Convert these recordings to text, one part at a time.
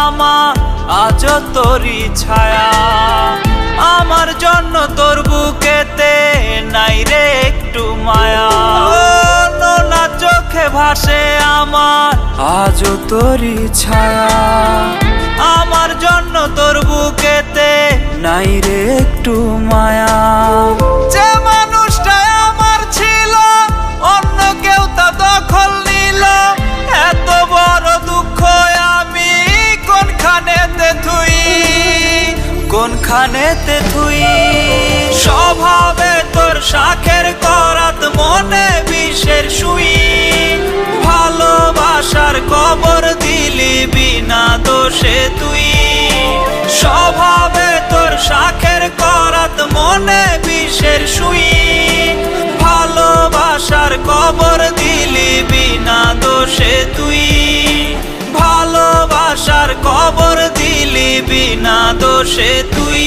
আমার আজও তোরই ছায়া। আমার জন্য তোর বুকেতে নাই রে একটু মায়া। নোনা চোখে ভাসে আমার আজও তোরই ছায়া। আমার জন্য তোর বুকেতে নাই রে একটু মায়া। যে মানুষটা আমার ছিল অন্য কেউ তা দখল নিল, এত বড় দুঃখ আমি কোনখানেতে থুই, কোনখানেতে থুই। স্বভাবে তোর শাখের করাত, মনে বিষের সুই। ভালোবাসার কবর দিলি বিনা দোষে তুই। স্বভাবে তোর শাখের করাত, মনে বিষের সুই। ভালোবাসার কবর দিলি বিনা দোষে তুই। ভালোবাসার কবর দিলি বিনা দোষে তুই।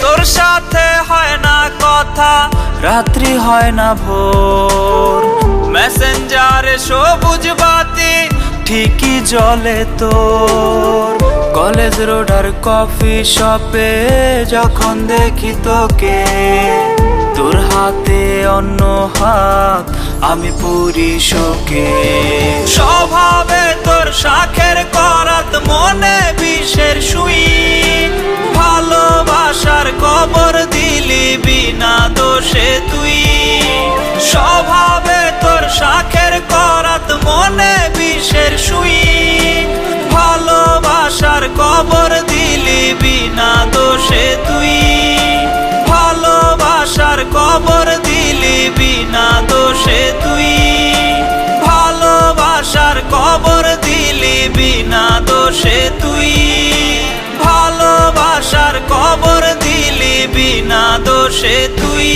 তোর সাথে হয় না কথা, রাত্রি হয় না ভোর। মেসেঞ্জারে সবুজ বাতি ঠিকই জ্বলে তোর। কলেজ রোড আর কফি শপে যখন দেখি তোকে, তোর হাতে অন্য হাত আমি পুরি শোকে। স্বভাবে তোর শাখের করাত, মনে বিষের সুই। ভালোবাসার কবর দিলি বিনা দোষে তুই। স্বভাবে তোর শাখের করাত, মনে বিষের সুই। ভালোবাসার কবর দিলি বিনা দোষে তুই। ভালোবাসার কবর দিলি বিনা দোষে তুই। ভালোবাসার কবর দিলি বিনা দোষে তুই। ভালোবাসার কবর দিলি বিনা দোষে তুই।